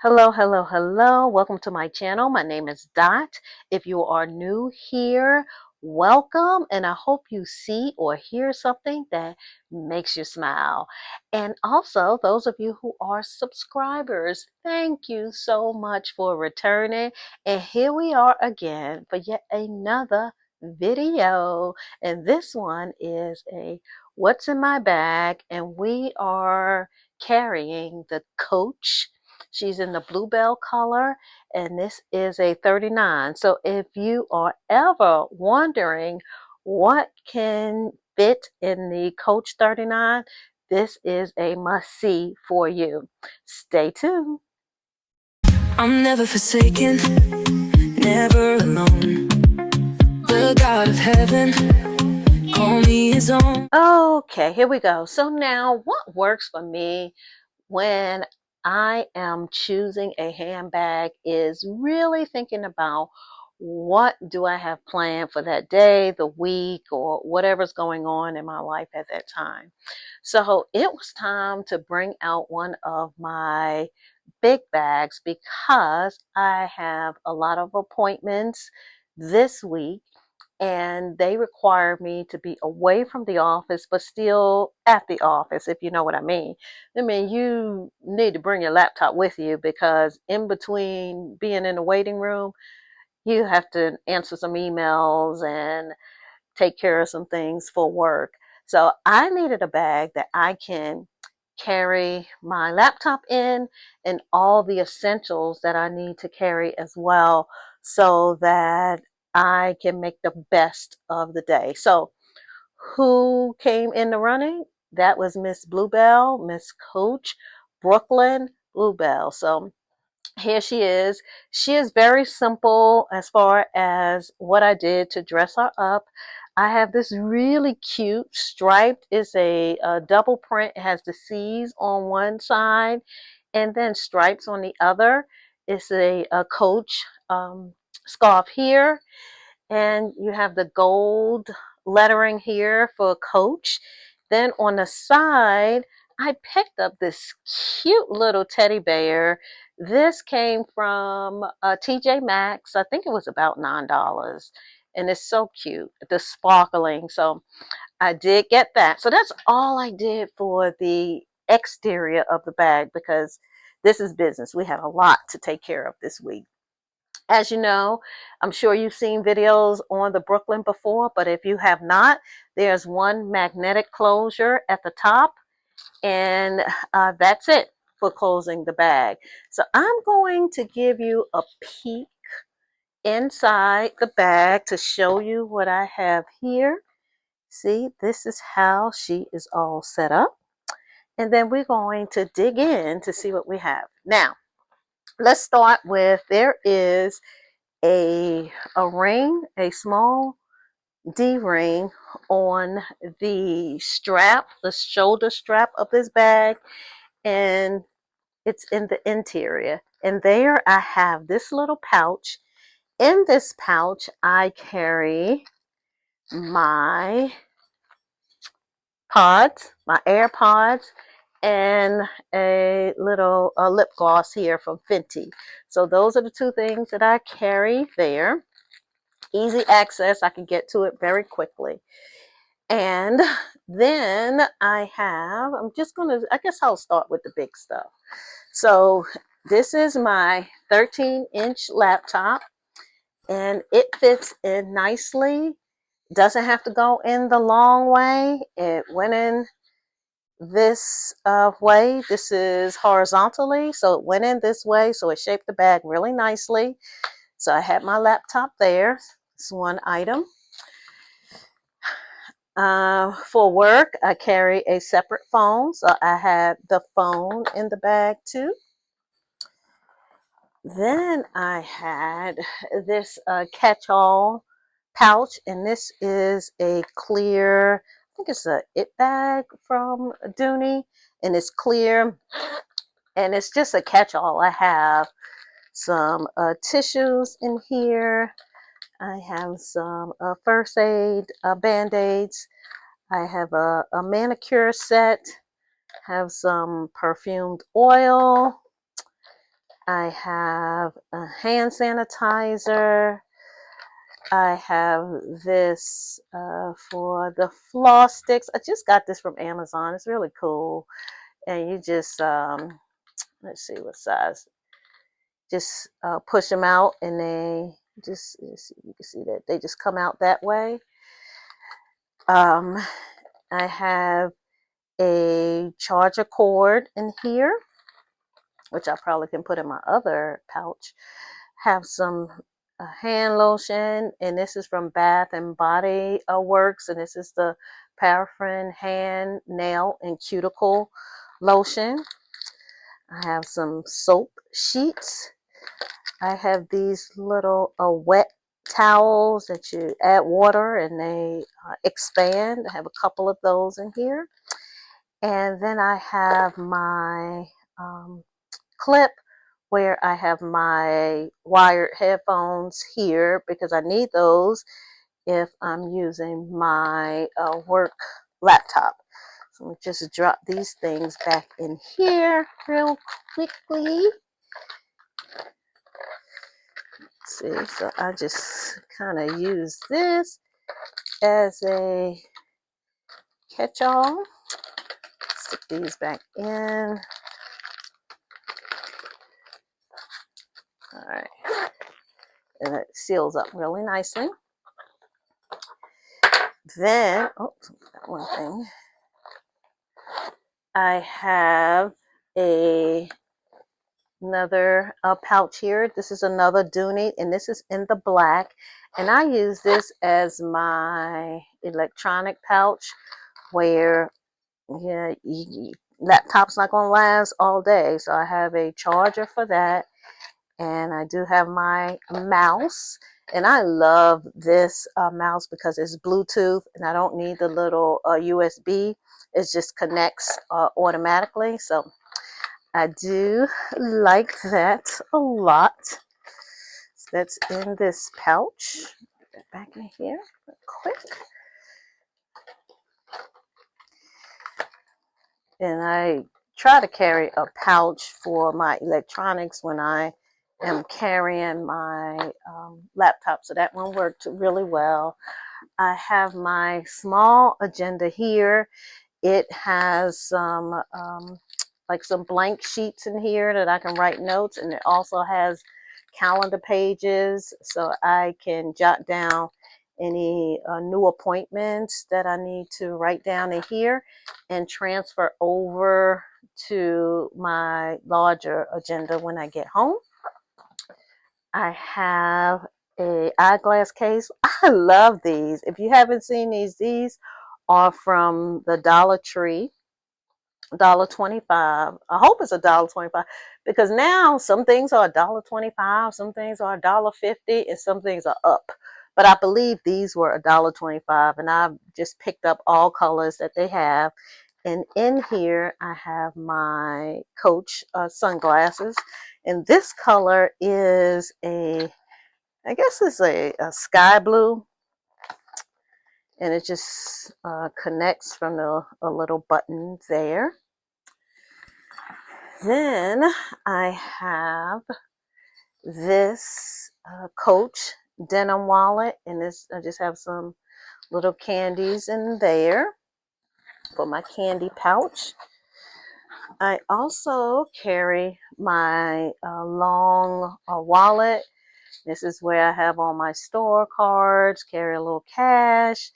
Hello, hello, hello. Welcome to my channel. My name is Dot. If you are new here, welcome, and I hope you see or hear something that makes you smile. And also, those of you who are subscribers, thank you so much for returning. And here we are again for yet another video. And this one is a what's in my bag, and we are carrying the Coach. She's in the bluebell color, and this is a 39. So if you are ever wondering what can fit in the Coach 39, this is a must-see for you. Stay tuned. I'm never forsaken, never alone. The God of heaven, call me his own. Okay, here we go. So now what works for me when I am choosing a handbag is really thinking about what do I have planned for that day, the week, or whatever's going on in my life at that time. So it was time to bring out one of my big bags because I have a lot of appointments this week and they require me to be away from the office but still at the office, if you know what I mean. I mean, you need to bring your laptop with you because in between being in the waiting room, you have to answer some emails and take care of some things for work. So I needed a bag that I can carry my laptop in and all the essentials that I need to carry as well so that I can make the best of the day. So who came in the running? That was Miss Bluebell, Miss Coach, Brooklyn Bluebell. So here she is. She is very simple as far as what I did to dress her up. I have this really cute striped, it's a double print. It has the C's on one side and then stripes on the other. It's a Coach scarf here, and you have the gold lettering here for Coach. Then on the side, I picked up this cute little teddy bear. This came from TJ Maxx. I think it was about $9. And it's so cute, the sparkling. So I did get that. So that's all I did for the exterior of the bag because this is business. We had a lot to take care of this week. As you know, I'm sure you've seen videos on the Brooklyn before, but if you have not, there's one magnetic closure at the top, and that's it for closing the bag. So I'm going to give you a peek inside the bag to show you what I have here. See, this is how she is all set up. And then we're going to dig in to see what we have. Now, let's start with there is a ring, a small D ring on the strap, the shoulder strap of this bag, and it's in the interior. And there I have this little pouch. In this pouch, I carry my pods, my AirPods, and a little lip gloss here from Fenty. So those are the two things that I carry there. Easy access, I can get to it very quickly. And then I'm just gonna, I guess I'll start with the big stuff. So this is my 13-inch laptop, and it fits in nicely. Doesn't have to go in the long way. It went in this way. This is horizontally, so it went in this way, so it shaped the bag really nicely. So I had my laptop there. It's one item. For work, I carry a separate phone, so I had the phone in the bag too. Then I had this catch-all pouch, and this is a clear, I think it's a It bag from Dooney, and it's clear, and it's just a catch-all. I have some tissues in here. I have some first aid band-aids. I have a manicure set, have some perfumed oil, I have a hand sanitizer. I have this for the floss sticks. I just got this from Amazon. It's really cool. And you just, let's see what size. Just push them out and they just, you can see that they just come out that way. I have a charger cord in here, which I probably can put in my other pouch. Have some hand lotion, and this is from Bath and Body Works, and this is the paraffin hand, nail, and cuticle lotion. I have some soap sheets. I have these little wet towels that you add water and they expand. I have a couple of those in here. And then I have my clip where I have my wired headphones here because I need those if I'm using my work laptop. So I'm just drop these things back in here real quickly. Let's see, so I just kind of use this as a catch-all. Stick these back in. All right, and it seals up really nicely. Then, oh, one thing. I have another pouch here. This is another Dooney, and this is in the black. And I use this as my electronic pouch where laptop's not going to last all day. So I have a charger for that. And I do have my mouse. And I love this mouse because it's Bluetooth and I don't need the little USB. It just connects automatically. So I do like that a lot. So that's in this pouch. Put that back in here real quick. And I try to carry a pouch for my electronics when I am carrying my laptop. So that one worked really well. I have my small agenda here. It has some like some blank sheets in here that I can write notes, and it also has calendar pages so I can jot down any new appointments that I need to write down in here and transfer over to my larger agenda when I get home. I have a eyeglass case. I love these. If you haven't seen these are from the Dollar Tree. $1.25. I hope it's $1.25 because now some things are $1.25, some things are $1.50, and some things are up. But I believe these were $1.25, and I've just picked up all colors that they have. And in here, I have my Coach sunglasses, and this color is I guess it's a sky blue, and it just connects from a little button there. Then I have this Coach denim wallet, and this I just have some little candies in there for my candy pouch. I also carry my long wallet. This is where I have all my store cards, carry a little cash,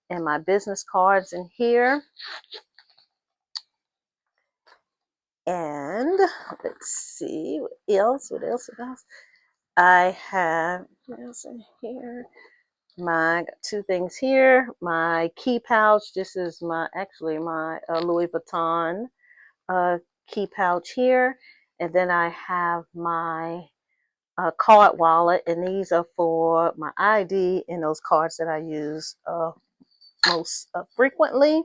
and my business cards in here. And let's see what else. I have what else in here? Got two things here. My key pouch. This is my Louis Vuitton key pouch here, and then I have my card wallet, and these are for my ID and those cards that I use most frequently.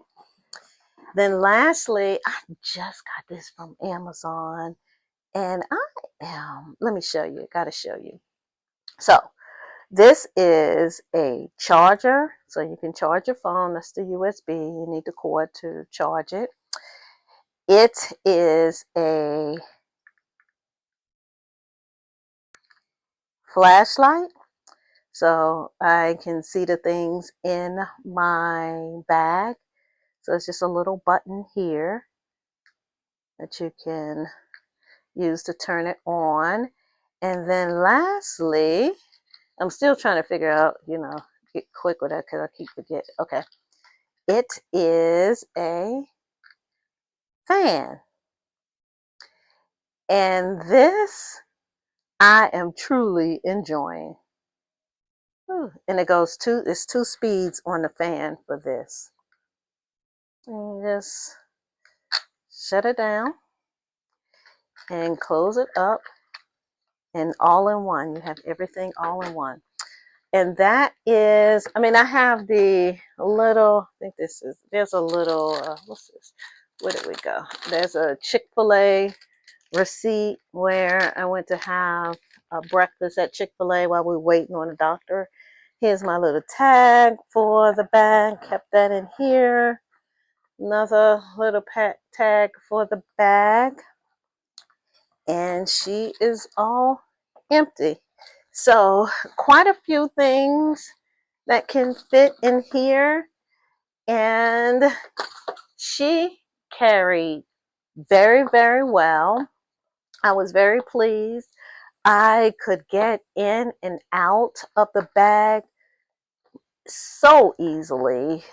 Then lastly, I just got this from Amazon, and let me show you. Got to show you. So this is a charger, so you can charge your phone. That's the USB. You need the cord to charge it. It is a flashlight so I can see the things in my bag. So it's just a little button here that you can use to turn it on. And then lastly, I'm still trying to figure out, get quick with that because I keep forgetting. Okay. It is a fan. And this I am truly enjoying. And it's two speeds on the fan for this. And you just shut it down and close it up, and all in one. You have everything all in one. And that is, I have the little, there's a little, what's this? Where did we go? There's a Chick-fil-A receipt where I went to have a breakfast at Chick-fil-A while we were waiting on the doctor. Here's my little tag for the bag. Kept that in here. Another little tag for the bag. And she is all empty. So quite a few things that can fit in here. And she carried very, very well. I was very pleased. I could get in and out of the bag so easily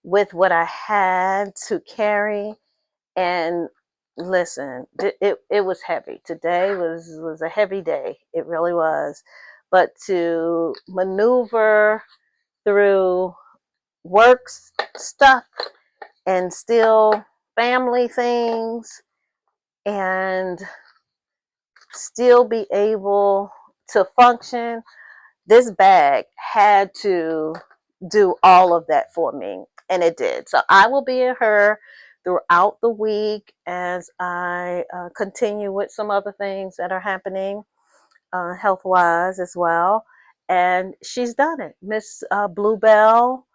with what I had to carry. And listen, it was heavy. Today was a heavy day. It really was. But to maneuver through work stuff and still family things and still be able to function, this bag had to do all of that for me, and it did. So I will be at her throughout the week as I continue with some other things that are happening health wise as well. And she's done it. Miss Bluebell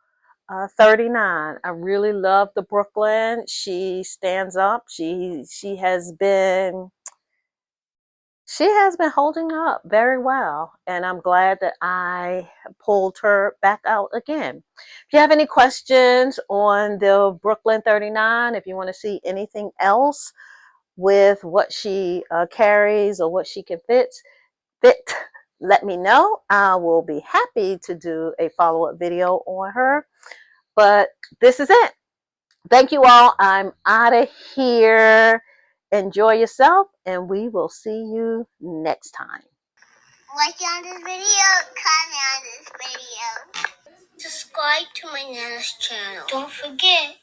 39. I really love the Brooklyn. She stands up. She has been holding up very well, and I'm glad that I pulled her back out again. If you have any questions on the Brooklyn 39, if you want to see anything else with what she carries or what she can fit, let me know. I will be happy to do a follow-up video on her. But this is it. Thank you all. I'm out of here. Enjoy yourself, and we will see you next time. Like on this video, comment on this video. Subscribe to my Nana's channel. Don't forget.